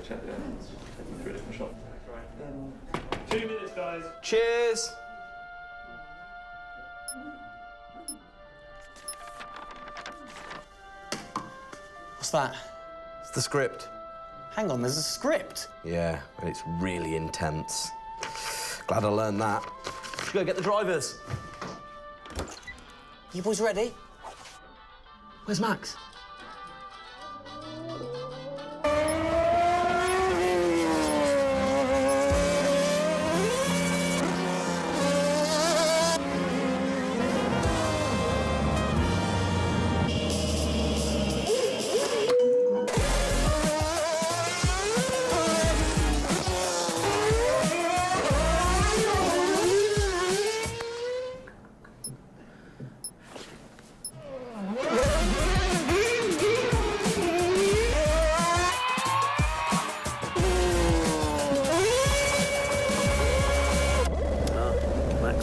check the onions. Take them through a different shop. Right. 2 minutes, guys. Cheers. What's that? It's the script. Hang on, there's a script? Yeah, and it's really intense. Glad I learned that. Should go get the drivers. You boys ready? Where's Max?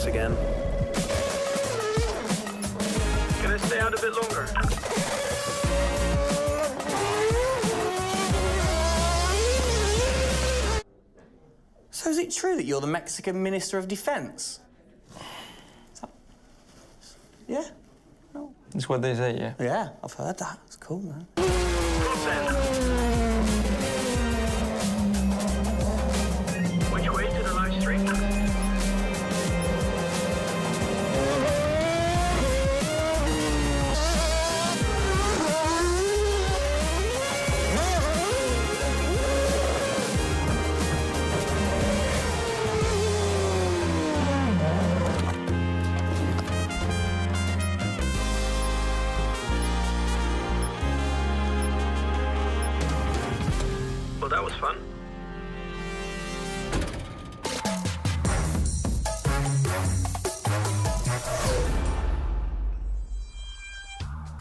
Again. Can I stay out a bit longer? So is it true that you're the Mexican Minister of Defense? Yeah? No. That's what they say, yeah. Yeah, I've heard that. It's cool, man. Which way to the live stream?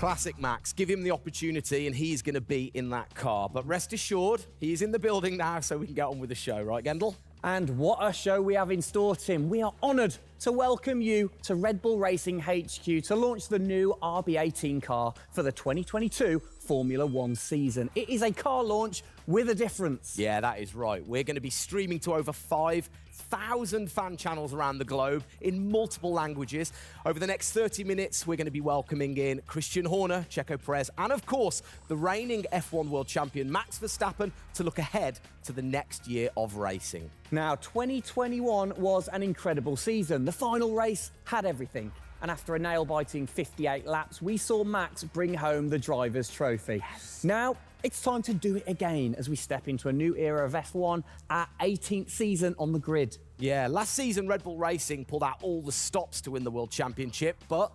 Classic Max. Give him the opportunity and he's going to be in that car. But rest assured, he's in the building now, so we can get on with the show. Right, Gendel? And what a show we have in store, Tim. We are honoured to welcome you to Red Bull Racing HQ to launch the new RB18 car for the 2022 Formula One season. It is a car launch with a difference. Yeah, that is right. We're going to be streaming to over 5,000 fan channels around the globe in multiple languages. Over the next 30 minutes, we're going to be welcoming in Christian Horner, Checo Perez, and of course, the reigning F1 world champion Max Verstappen to look ahead to the next year of racing. Now, 2021 was an incredible season. The final race had everything. And after a nail-biting 58 laps, we saw Max bring home the Drivers' Trophy. Yes. Now, it's time to do it again as we step into a new era of F1, our 18th season on the grid. Yeah, last season Red Bull Racing pulled out all the stops to win the World Championship, but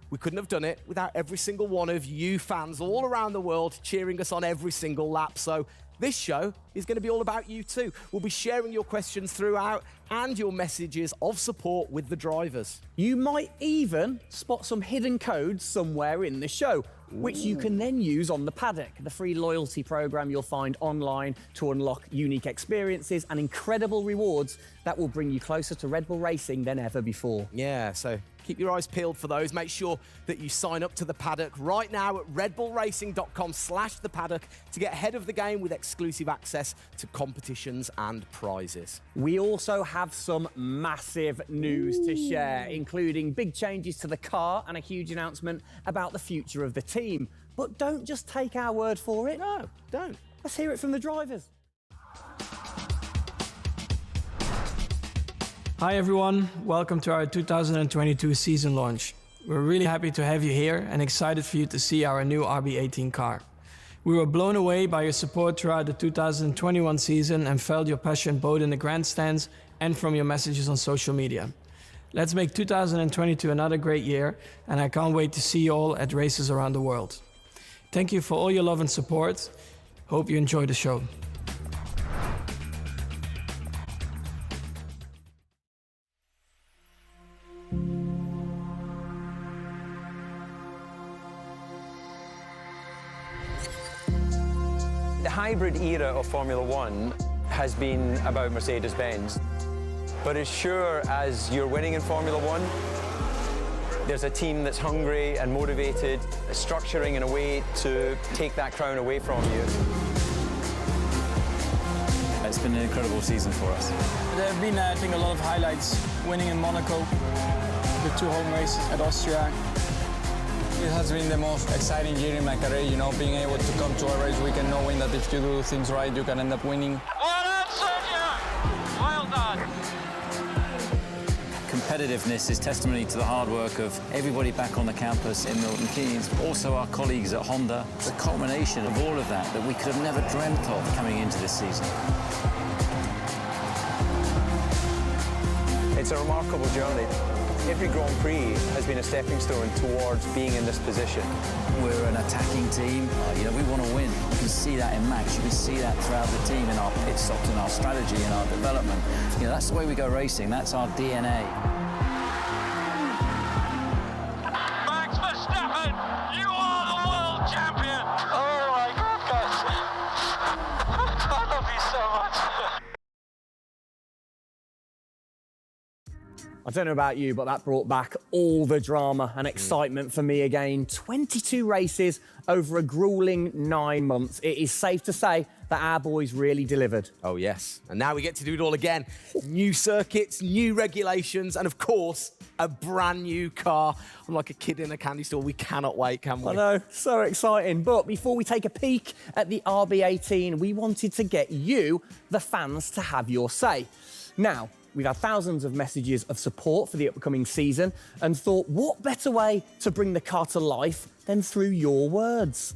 we couldn't have done it without every single one of you fans all around the world cheering us on every single lap. So this show is going to be all about you too. We'll be sharing your questions throughout and your messages of support with the drivers. You might even spot some hidden codes somewhere in the show, which you can then use on the paddock, the free loyalty program you'll find online to unlock unique experiences and incredible rewards that will bring you closer to Red Bull Racing than ever before. Yeah, so keep your eyes peeled for those. Make sure that you sign up to the paddock right now at redbullracing.com/thepaddock to get ahead of the game with exclusive access to competitions and prizes. We also have some massive news to share, including big changes to the car and a huge announcement about the future of the team. But don't just take our word for it. No, don't. Let's hear it from the drivers. Hi everyone, welcome to our 2022 season launch. We're really happy to have you here and excited for you to see our new RB18 car. We were blown away by your support throughout the 2021 season and felt your passion both in the grandstands and from your messages on social media. Let's make 2022 another great year, and I can't wait to see you all at races around the world. Thank you for all your love and support. Hope you enjoy the show. The hybrid era of Formula One has been about Mercedes-Benz. But as sure as you're winning in Formula One, there's a team that's hungry and motivated, structuring in a way to take that crown away from you. It's been an incredible season for us. There have been, I think, a lot of highlights. Winning in Monaco, the 2 home races at Austria. It has been the most exciting year in my career, you know, being able to come to a race weekend knowing that if you do things right, you can end up winning. Well done, Sergio! Well done! Competitiveness is testimony to the hard work of everybody back on the campus in Milton Keynes, also our colleagues at Honda. It's a culmination of all of that we could have never dreamt of coming into this season. It's a remarkable journey. Every Grand Prix has been a stepping stone towards being in this position. We're an attacking team. We want to win. You can see that in Max. You can see that throughout the team in our pit stops, in our strategy, in our development. That's the way we go racing. That's our DNA. Max Verstappen, you are the world champion! Oh my goodness! I love you so much. I don't know about you, but that brought back all the drama and excitement for me again. 22 races over a grueling 9 months. It is safe to say that our boys really delivered. Oh yes, and now we get to do it all again. New circuits, new regulations, and of course, a brand new car. I'm like a kid in a candy store. We cannot wait, can we? I know, so exciting. But before we take a peek at the RB18, we wanted to get you, the fans, to have your say. Now, we've had thousands of messages of support for the upcoming season and thought, what better way to bring the car to life than through your words?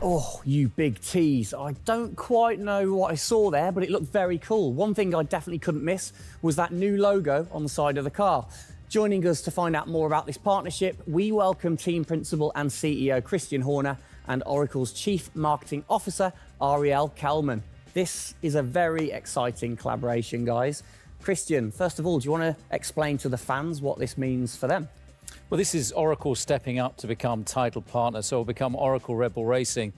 Oh, you big tease. I don't quite know what I saw there, but it looked very cool. One thing I definitely couldn't miss was that new logo on the side of the car. Joining us to find out more about this partnership, we welcome Team Principal and CEO Christian Horner and Oracle's Chief Marketing Officer, Ariel Kelman. This is a very exciting collaboration, guys. Christian, first of all, do you want to explain to the fans what this means for them? Well, this is Oracle stepping up to become title partner, so it'll become Oracle Red Bull Racing,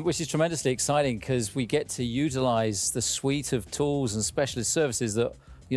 which is tremendously exciting because we get to utilize the suite of tools and specialist services that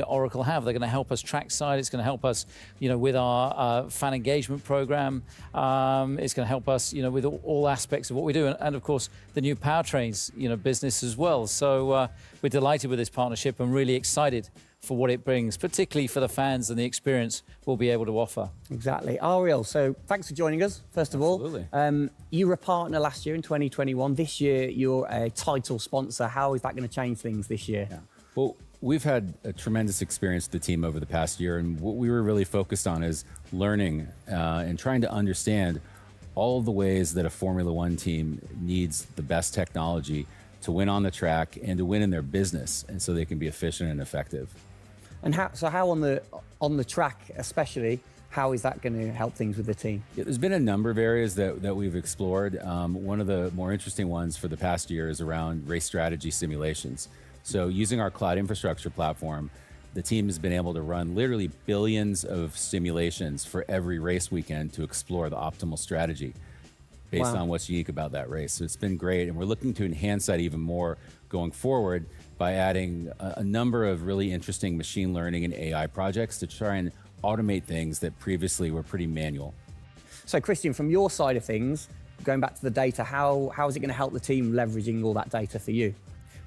Oracle have. They're going to help us trackside. It's going to help us, with our fan engagement program. It's going to help us, with all aspects of what we do, and of course the new powertrains, business as well. So we're delighted with this partnership and really excited for what it brings, particularly for the fans and the experience we'll be able to offer. Exactly. Ariel, so thanks for joining us, first of all. Absolutely. You were a partner last year in 2021. This year, you're a title sponsor. How is that going to change things this year? Yeah. Well, we've had a tremendous experience with the team over the past year, and what we were really focused on is learning and trying to understand all of the ways that a Formula One team needs the best technology to win on the track and to win in their business, and so they can be efficient and effective. And how on the track especially, how is that going to help things with the team? Yeah, there's been a number of areas that we've explored. One of the more interesting ones for the past year is around race strategy simulations. So using our cloud infrastructure platform, the team has been able to run literally billions of simulations for every race weekend to explore the optimal strategy based on what's unique about that race. So it's been great, and we're looking to enhance that even more going forward by adding a number of really interesting machine learning and AI projects to try and automate things that previously were pretty manual. So Christian, from your side of things, going back to the data, how is it going to help the team leveraging all that data for you?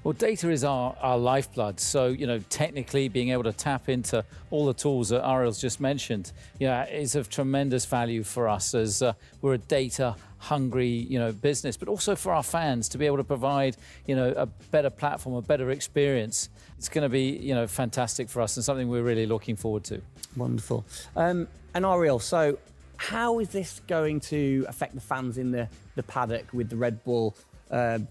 Well, data is our lifeblood. So, technically being able to tap into all the tools that Ariel's just mentioned, is of tremendous value for us as we're a data-hungry, business, but also for our fans to be able to provide, a better platform, a better experience. It's going to be, fantastic for us and something we're really looking forward to. Wonderful. And Ariel, so how is this going to affect the fans in the paddock with the Red Bull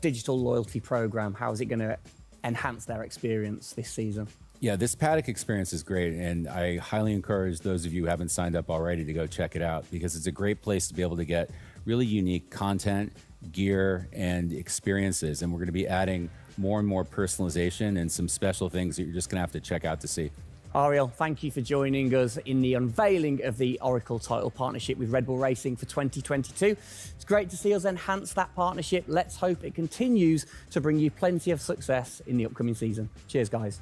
digital loyalty program? How is it going to enhance their experience this season? Yeah, this paddock experience is great, and I highly encourage those of you who haven't signed up already to go check it out, because it's a great place to be able to get really unique content, gear, and experiences. And we're going to be adding more and more personalization and some special things that you're just going to have to check out to see. Ariel, thank you for joining us in the unveiling of the Oracle title partnership with Red Bull Racing for 2022. It's great to see us enhance that partnership. Let's hope it continues to bring you plenty of success in the upcoming season. Cheers, guys.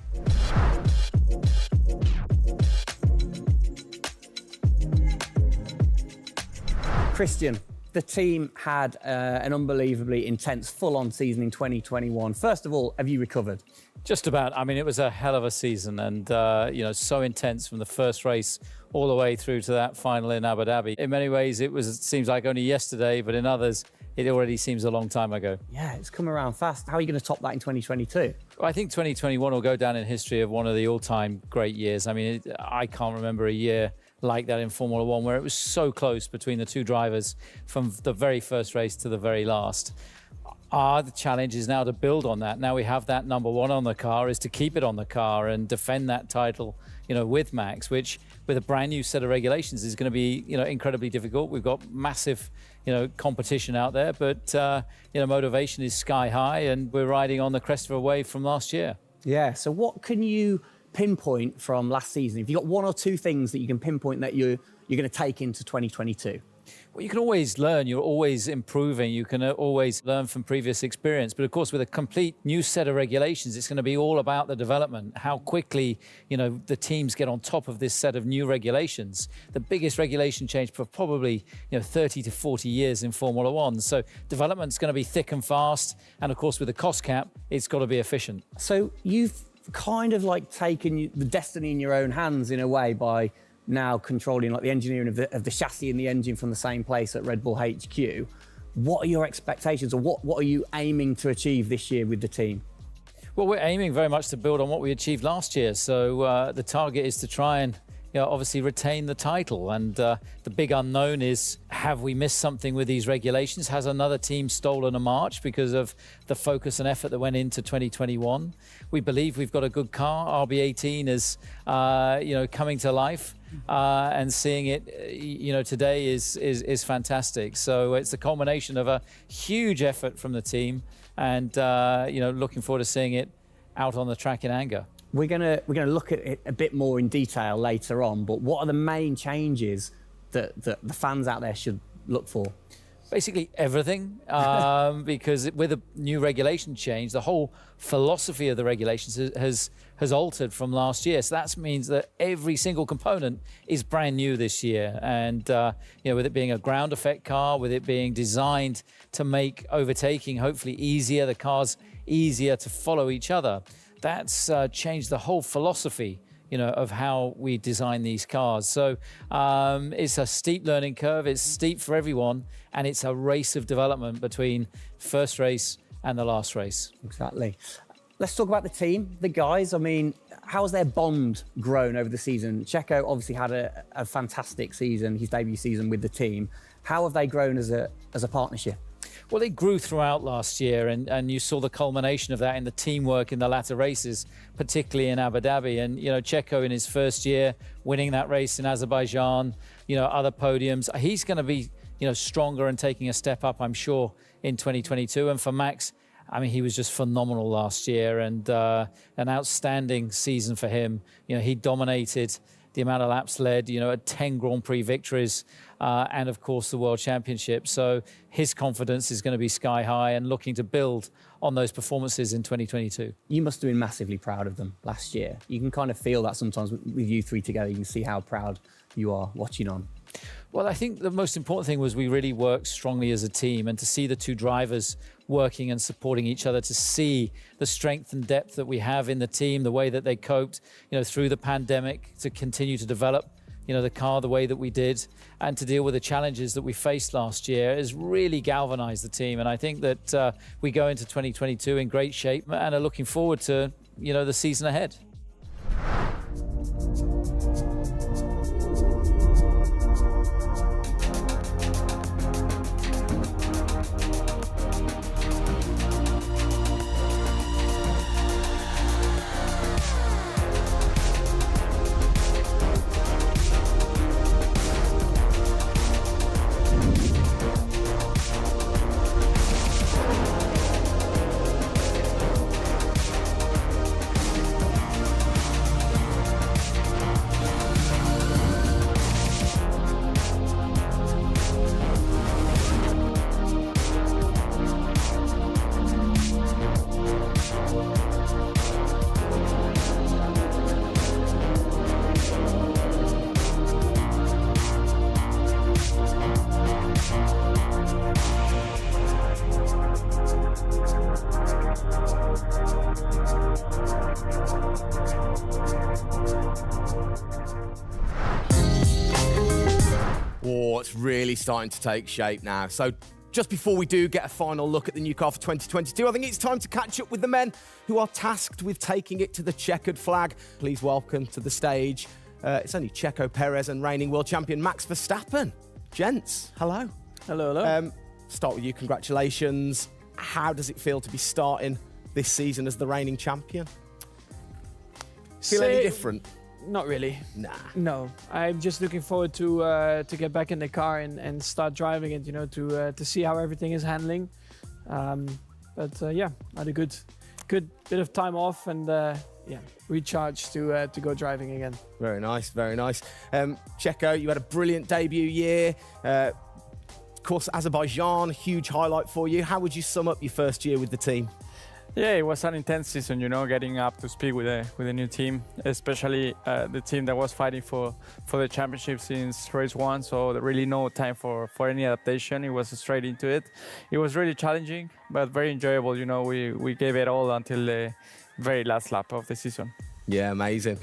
Christian, the team had an unbelievably intense, full-on season in 2021. First of all, have you recovered? Just about. I mean, it was a hell of a season, and so intense from the first race all the way through to that final in Abu Dhabi. In many ways, it seems like only yesterday, but in others, it already seems a long time ago. Yeah, it's come around fast. How are you going to top that in 2022? Well, I think 2021 will go down in history of one of the all-time great years. I mean, I can't remember a year like that in Formula One where it was so close between the two drivers from the very first race to the very last. The challenge is now to build on that. Now we have that number one on the car, is to keep it on the car and defend that title, with Max, which with a brand new set of regulations is going to be, incredibly difficult. We've got massive, competition out there, but, motivation is sky high, and we're riding on the crest of a wave from last year. Yeah, so what can you pinpoint from last season? If you've got one or two things that you can pinpoint that you're going to take into 2022? Well, you can always learn. You're always improving. You can always learn from previous experience. But of course, with a complete new set of regulations, it's going to be all about the development, how quickly, the teams get on top of this set of new regulations. The biggest regulation change for probably, 30 to 40 years in Formula One. So development's going to be thick and fast. And of course, with the cost cap, it's got to be efficient. So you've kind of like taken the destiny in your own hands in a way by now controlling like the engineering of the chassis and the engine from the same place at Red Bull HQ. What are your expectations, or what are you aiming to achieve this year with the team? Well, we're aiming very much to build on what we achieved last year. So the target is to try and obviously retain the title. And the big unknown is, have we missed something with these regulations? Has another team stolen a march because of the focus and effort that went into 2021? We believe we've got a good car. RB18 is, coming to life. And seeing it, today is fantastic. So it's a culmination of a huge effort from the team, and looking forward to seeing it out on the track in anger. We're gonna look at it a bit more in detail later on, but what are the main changes that the fans out there should look for? Basically everything, because with a new regulation change, the whole philosophy of the regulations has altered from last year. So that means that every single component is brand new this year. And with it being a ground effect car, with it being designed to make overtaking hopefully easier, the cars easier to follow each other, that's changed the whole philosophy of how we design these cars. So it's a steep learning curve, it's steep for everyone, and it's a race of development between first race and the last race. Exactly. Let's talk about the team, the guys. I mean, how's their bond grown over the season? Checo obviously had a fantastic season, his debut season with the team. How have they grown as a partnership? Well, they grew throughout last year, and you saw the culmination of that in the teamwork in the latter races, particularly in Abu Dhabi. And, Checo in his first year, winning that race in Azerbaijan, other podiums. He's going to be, stronger and taking a step up, I'm sure, in 2022. And for Max, I mean, he was just phenomenal last year, and an outstanding season for him. He dominated the amount of laps led, 10 Grand Prix victories, and of course the World Championship. So his confidence is going to be sky high and looking to build on those performances in 2022. You must have been massively proud of them last year. You can kind of feel that sometimes with you three together. You can see how proud you are watching on. Well, I think the most important thing was we really worked strongly as a team, and to see the two drivers working and supporting each other, to see the strength and depth that we have in the team, the way that they coped, through the pandemic, to continue to develop, the car the way that we did, and to deal with the challenges that we faced last year, has really galvanized the team. And I think that we go into 2022 in great shape and are looking forward to, the season ahead. Oh, it's really starting to take shape now. So just before we do get a final look at the new car for 2022, I think it's time to catch up with the men who are tasked with taking it to the checkered flag. Please welcome to the stage, it's only Checo Perez and reigning world champion Max Verstappen. Gents, hello. Hello, hello. Start with you, congratulations. How does it feel to be starting this season as the reigning champion? Feel any different? Not really. Nah. No, I'm just looking forward to get back in the car and start driving it. To see how everything is handling. Yeah, I had a good bit of time off and recharge to go driving again. Very nice, very nice. Checo, you had a brilliant debut year. Of course, Azerbaijan, huge highlight for you. How would you sum up your first year with the team? Yeah, it was an intense season, getting up to speed with a new team, especially the team that was fighting for the championship since race one. So there really no time for any adaptation. It was straight into it. It was really challenging, but very enjoyable. We gave it all until the very last lap of the season. Yeah, amazing.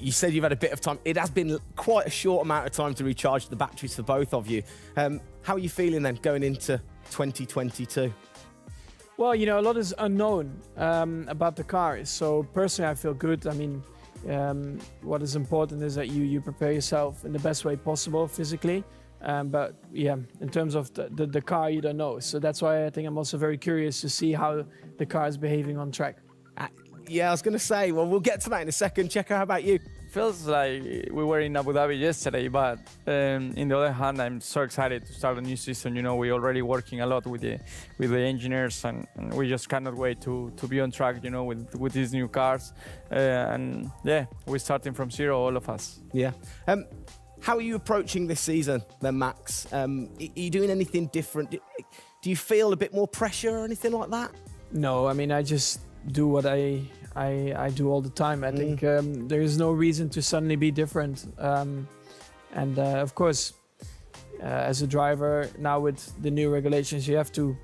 You said you've had a bit of time. It has been quite a short amount of time to recharge the batteries for both of you. How are you feeling then going into 2022? Well, a lot is unknown about the car. So personally, I feel good. I mean, what is important is that you prepare yourself in the best way possible physically. But yeah, in terms of the car, you don't know. So that's why I think I'm also very curious to see how the car is behaving on track. Yeah, I was going to say, well, we'll get to that in a second. Checo, how about you? Feels like we were in Abu Dhabi yesterday, but in the other hand, I'm so excited to start a new season. You know, we're already working a lot with the engineers, and we just cannot wait to be on track. You know, with these new cars, and yeah, we're starting from zero, all of us. Yeah. How are you approaching this season, then, Max? Are you doing anything different? Do you feel a bit more pressure or anything like that? No, I mean, I just do what I do all the time. I think there is no reason to suddenly be different. And of course, as a driver, now with the new regulations, you have to,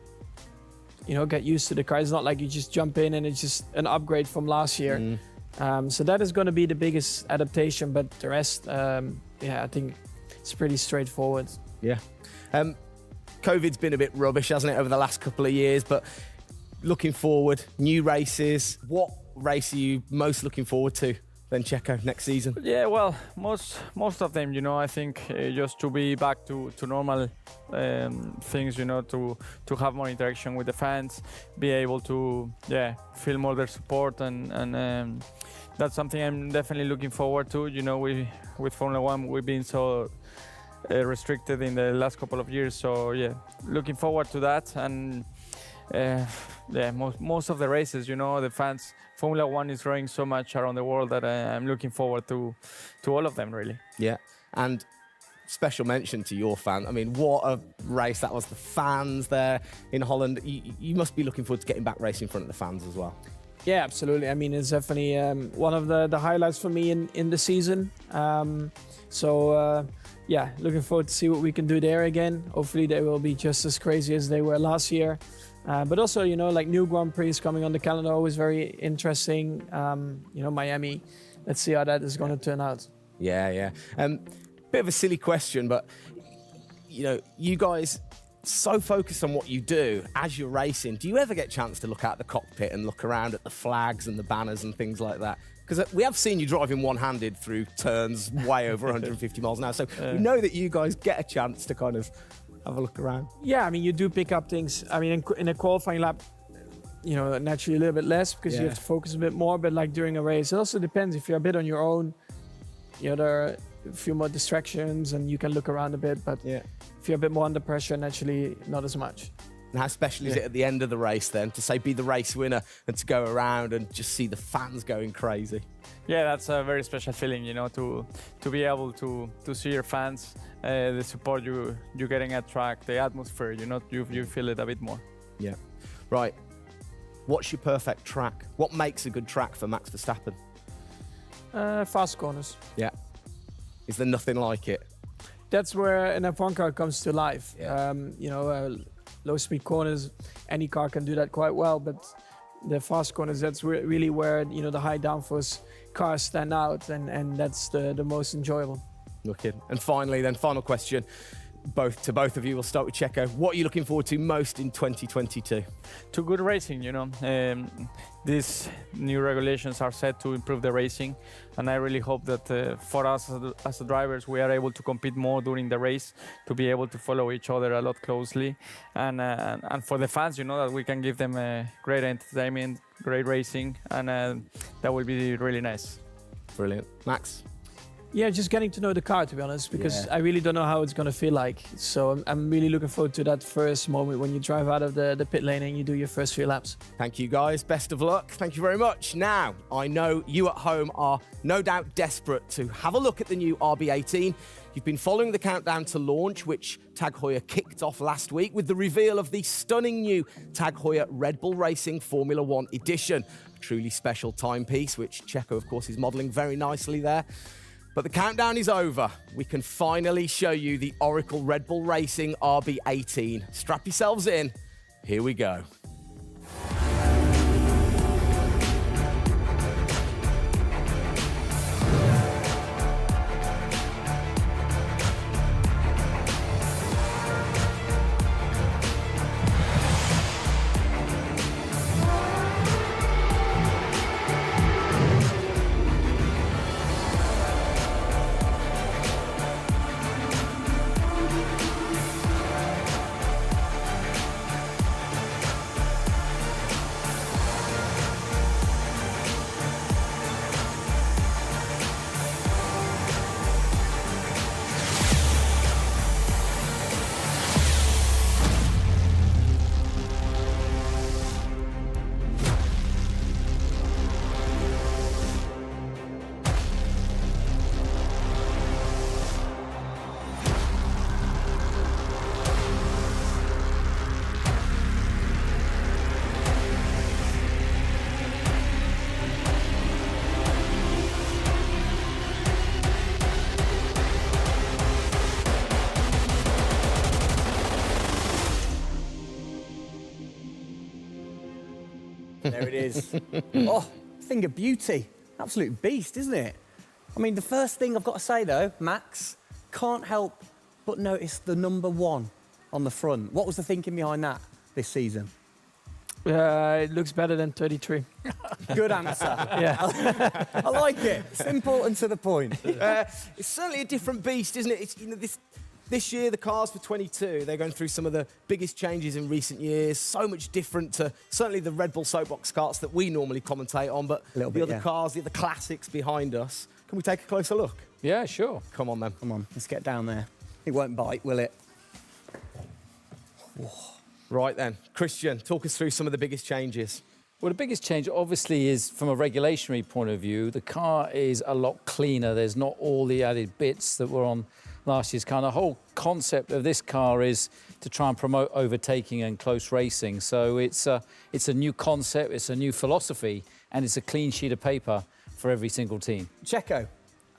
get used to the car. It's not like you just jump in and it's just an upgrade from last year. So that is going to be the biggest adaptation. But the rest, I think it's pretty straightforward. Yeah. COVID's been a bit rubbish, hasn't it, over the last couple of years? But looking forward, new races. What race are you most looking forward to then, Checo, next season? Yeah, well, most of them, I think just to be back to normal things, to have more interaction with the fans, be able to, feel more their support, and that's something I'm definitely looking forward to. With Formula One, we've been so restricted in the last couple of years, so yeah, looking forward to that. And most of the races, the fans, Formula One is growing so much around the world that I'm looking forward to all of them, really. Yeah, and special mention to your fan. I mean, what a race that was. The fans there in Holland. You must be looking forward to getting back racing in front of the fans as well. Yeah, absolutely. I mean, it's definitely one of the highlights for me in the season. Looking forward to see what we can do there again. Hopefully they will be just as crazy as they were last year. But also, like new Grand Prix coming on the calendar, always very interesting. Miami. Let's see how that is going to turn out. Yeah. Bit of a silly question, but, you guys so focused on what you do as you're racing. Do you ever get a chance to look out the cockpit and look around at the flags and the banners and things like that? Because we have seen you driving one-handed through turns way over 150 miles an hour. So we know that you guys get a chance to kind of have a look around. Yeah, I mean, you do pick up things. I mean, in a qualifying lap, naturally a little bit less because you have to focus a bit more. But like during a race, it also depends. If you're a bit on your own, there are a few more distractions and you can look around a bit. But if you're a bit more under pressure, naturally not as much. And how special is it at the end of the race then to be the race winner and to go around and just see the fans going crazy? Yeah, that's a very special feeling, to be able to see your fans, the support you're getting at track, the atmosphere, you feel it a bit more. Yeah. Right. What's your perfect track? What makes a good track for Max Verstappen? Fast corners. Yeah. Is there nothing like it? That's where an F1 car comes to life. Yeah. Low-speed corners, any car can do that quite well, but the fast corners, that's really where, the high downforce cars stand out, and that's the most enjoyable. Wicked. And finally, then, final question, both of you. We'll start with Checo. What are you looking forward to most in 2022? To good racing, these new regulations are set to improve the racing, and I really hope that for us as the drivers, we are able to compete more during the race, to be able to follow each other a lot closely, and for the fans, that we can give them great entertainment, great racing, and that will be really nice. Brilliant. Max? Yeah, just getting to know the car, to be honest, because I really don't know how it's going to feel like. So I'm really looking forward to that first moment when you drive out of the pit lane and you do your first few laps. Thank you, guys. Best of luck. Thank you very much. Now, I know you at home are no doubt desperate to have a look at the new RB18. You've been following the countdown to launch, which Tag Heuer kicked off last week with the reveal of the stunning new Tag Heuer Red Bull Racing Formula One edition. A truly special timepiece, which Checo, of course, is modelling very nicely there. But the countdown is over. We can finally show you the Oracle Red Bull Racing RB18. Strap yourselves in. Here we go. There it is. Oh, thing of beauty. Absolute beast, isn't it? I mean, the first thing I've got to say, though, Max, can't help but notice the number 1 on the front. What was the thinking behind that this season? It looks better than 33. Good answer. Yeah. I like it. Simple and to the point. It's certainly a different beast, isn't it? It's, this year, the cars for 22, they're going through some of the biggest changes in recent years. So much different to certainly the Red Bull soapbox karts that we normally commentate on, but the other cars, the other classics behind us. Can we take a closer look? Yeah, sure. Come on, then. Come on, let's get down there. It won't bite, will it? Right then, Christian, talk us through some of the biggest changes. Well, the biggest change, obviously, is from a regulatory point of view. The car is a lot cleaner. There's not all the added bits that were on last year's car. The whole concept of this car is to try and promote overtaking and close racing. So it's a new concept, it's a new philosophy, and it's a clean sheet of paper for every single team. Checo,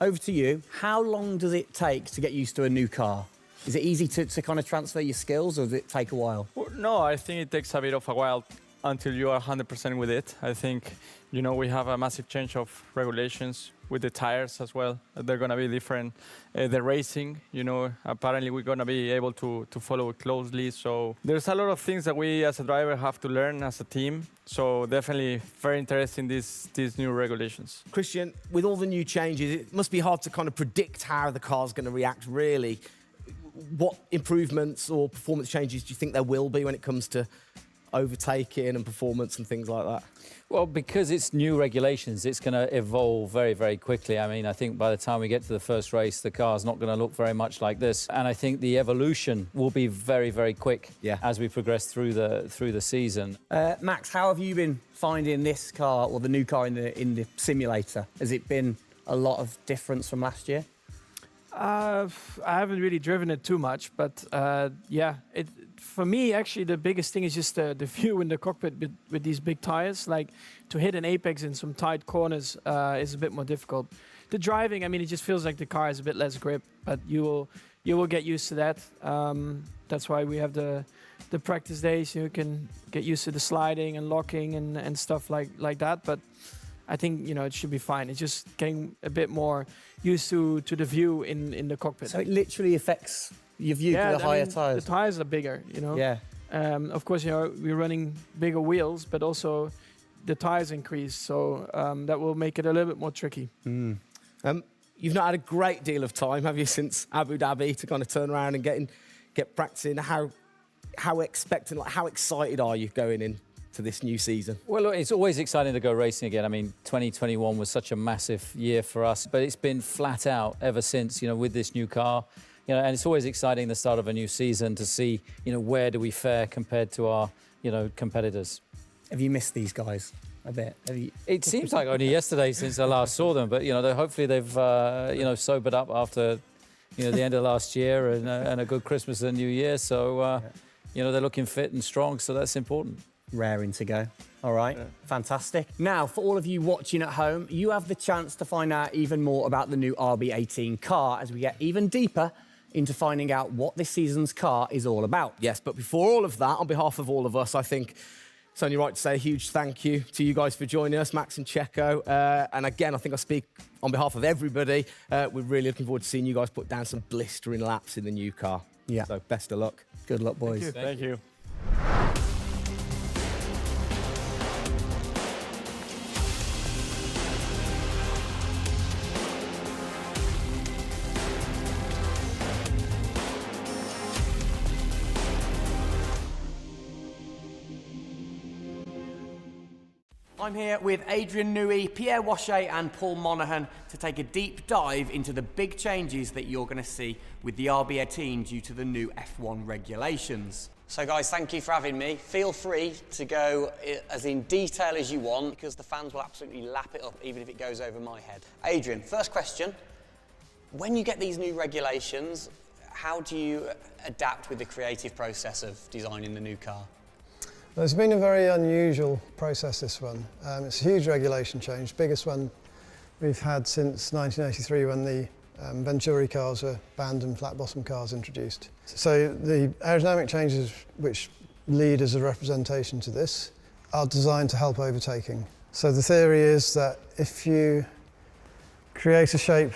over to you. How long does it take to get used to a new car? Is it easy to kind of transfer your skills, or does it take a while? Well, no, I think it takes a bit of a while until you are 100% with it. I think, we have a massive change of regulations with the tires as well. They're going to be different. The racing, apparently we're going to be able to follow it closely. So there's a lot of things that we as a driver have to learn as a team. So definitely very interesting, these new regulations. Christian, with all the new changes, it must be hard to kind of predict how the car's going to react, really. What improvements or performance changes do you think there will be when it comes to overtaking and performance and things like that? Well, because it's new regulations, it's going to evolve very, very quickly. I mean, I think by the time we get to the first race, the car's not going to look very much like this. And I think the evolution will be very, very quick as we progress through the season. Max, how have you been finding this car, or the new car in the simulator? Has it been a lot of difference from last year? I haven't really driven it too much, but for me, actually, the biggest thing is just the view in the cockpit with these big tires. Like, to hit an apex in some tight corners is a bit more difficult. The driving, I mean, it just feels like the car has a bit less grip, but you will get used to that. That's why we have the practice days. You can get used to the sliding and locking and stuff like that. But I think, it should be fine. It's just getting a bit more used to the view in the cockpit. So it literally affects your view to the higher tyres? The tyres are bigger, Yeah. Of course, we're running bigger wheels, but also the tyres increase. So that will make it a little bit more tricky. You've not had a great deal of time, have you, since Abu Dhabi to kind of turn around and get practicing? How expectant, how excited are you going in to this new season? Well, look, it's always exciting to go racing again. I mean, 2021 was such a massive year for us, but it's been flat out ever since, with this new car. And it's always exciting the start of a new season to see, where do we fare compared to our, competitors. Have you missed these guys a bit? It seems like only yesterday since I last saw them, but, hopefully they've, sobered up after, the end of last year and a good Christmas and New Year. So, they're looking fit and strong, so that's important. Raring to go. All right, fantastic. Now, for all of you watching at home, you have the chance to find out even more about the new RB18 car as we get even deeper into finding out what this season's car is all about. Yes, but before all of that, on behalf of all of us, I think it's only right to say a huge thank you to you guys for joining us, Max and Checo. And again, I think I speak on behalf of everybody. We're really looking forward to seeing you guys put down some blistering laps in the new car. Yeah. So best of luck. Good luck, boys. Thank you. I'm here with Adrian Newey, Pierre Wachet and Paul Monaghan to take a deep dive into the big changes that you're going to see with the RB18 due to the new F1 regulations. So guys, thank you for having me. Feel free to go as in detail as you want, because the fans will absolutely lap it up even if it goes over my head. Adrian, first question. When you get these new regulations, how do you adapt with the creative process of designing the new car? Well, it's been a very unusual process, this one. It's a huge regulation change, biggest one we've had since 1983 when the Venturi cars were banned and flat bottom cars introduced. So the aerodynamic changes which lead as a representation to this are designed to help overtaking. So the theory is that if you create a shape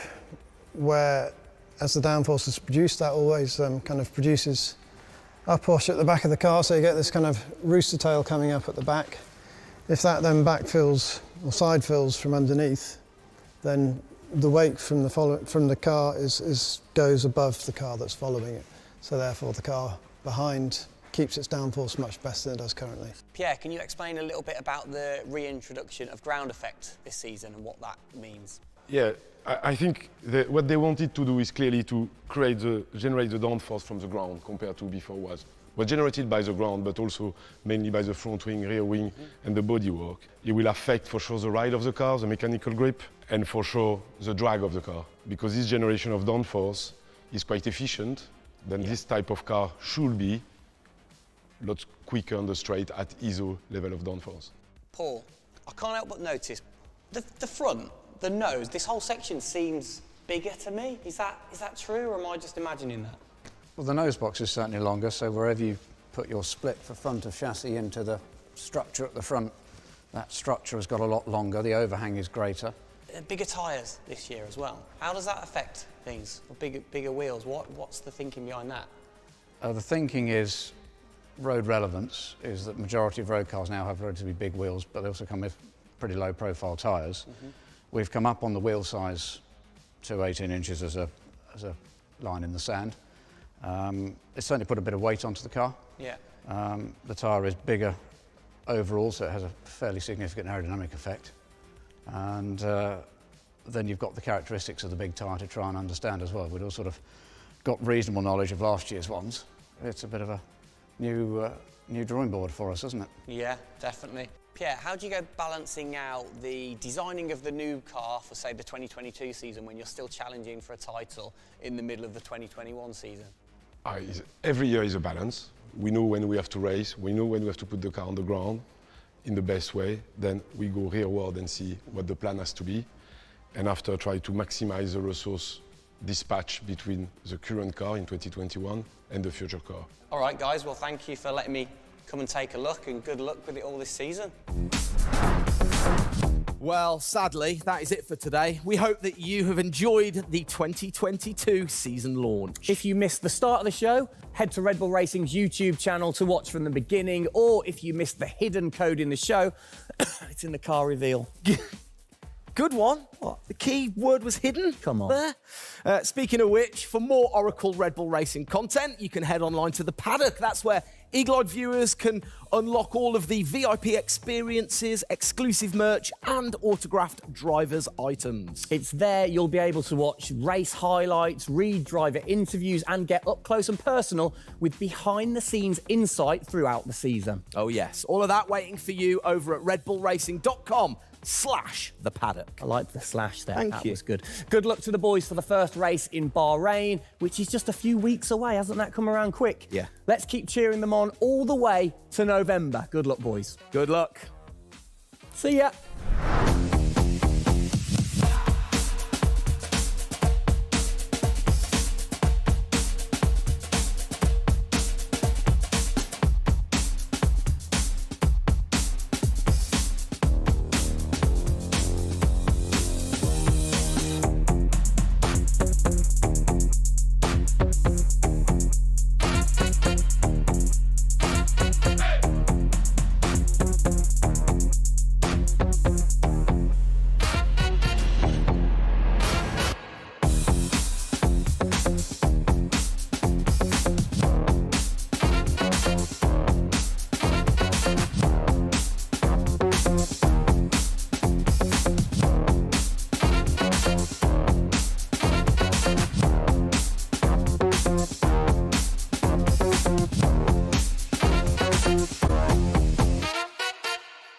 where, as the downforce is produced, that always kind of produces upwash at the back of the car, so you get this kind of rooster tail coming up at the back. If that then backfills or side fills from underneath, then the weight from the car goes above the car that's following it. So therefore the car behind keeps its downforce much better than it does currently. Pierre, can you explain a little bit about the reintroduction of ground effect this season and what that means? Yeah, I think what they wanted to do is clearly to generate the downforce from the ground compared to before was generated by the ground, but also mainly by the front wing, rear wing, and the bodywork. It will affect for sure the ride of the car, the mechanical grip, and for sure the drag of the car. Because this generation of downforce is quite efficient, then this type of car should be a lot quicker on the straight at ISO level of downforce. Paul, I can't help but notice the front, the nose, this whole section seems bigger to me. Is that true, or am I just imagining that? Well, the nose box is certainly longer, so wherever you put your split for front of chassis into the structure at the front, that structure has got a lot longer, the overhang is greater. Bigger tyres this year as well. How does that affect things? Bigger wheels, what's the thinking behind that? The thinking is, road relevance is that majority of road cars now have relatively big wheels, but they also come with pretty low profile tyres. We've come up on the wheel size to 18 inches as a line in the sand. It's certainly put a bit of weight onto the car. Yeah. The tyre is bigger overall, so it has a fairly significant aerodynamic effect. And then you've got the characteristics of the big tyre to try and understand as well. We'd all sort of got reasonable knowledge of last year's ones. It's a bit of a new drawing board for us, isn't it? Yeah, definitely. Pierre, how do you go balancing out the designing of the new car for, say, the 2022 season when you're still challenging for a title in the middle of the 2021 season? Every year is a balance. We know when we have to race, we know when we have to put the car on the ground in the best way. Then we go rearward and see what the plan has to be. And after, try to maximize the resource dispatch between the current car in 2021 and the future car. All right, guys, well, thank you for letting me come and take a look, and good luck with it all this season. Well, sadly, that is it for today. We hope that you have enjoyed the 2022 season launch. If you missed the start of the show, head to Red Bull Racing's YouTube channel to watch from the beginning, or if you missed the hidden code in the show, it's in the car reveal. Good one. What? The key word was hidden. Come on. There. Speaking of which, for more Oracle Red Bull Racing content, you can head online to the paddock. That's where Eagle-eyed viewers can unlock all of the VIP experiences, exclusive merch, and autographed drivers' items. It's there you'll be able to watch race highlights, read driver interviews, and get up close and personal with behind-the-scenes insight throughout the season. Oh yes, all of that waiting for you over at redbullracing.com/the paddock. I like the slash there. Thank that you. was good. Good luck to the boys for the first race in Bahrain, which is just a few weeks away. Hasn't that come around quick? Yeah. Let's keep cheering them on all the way to November. Good luck, boys. Good luck. See ya.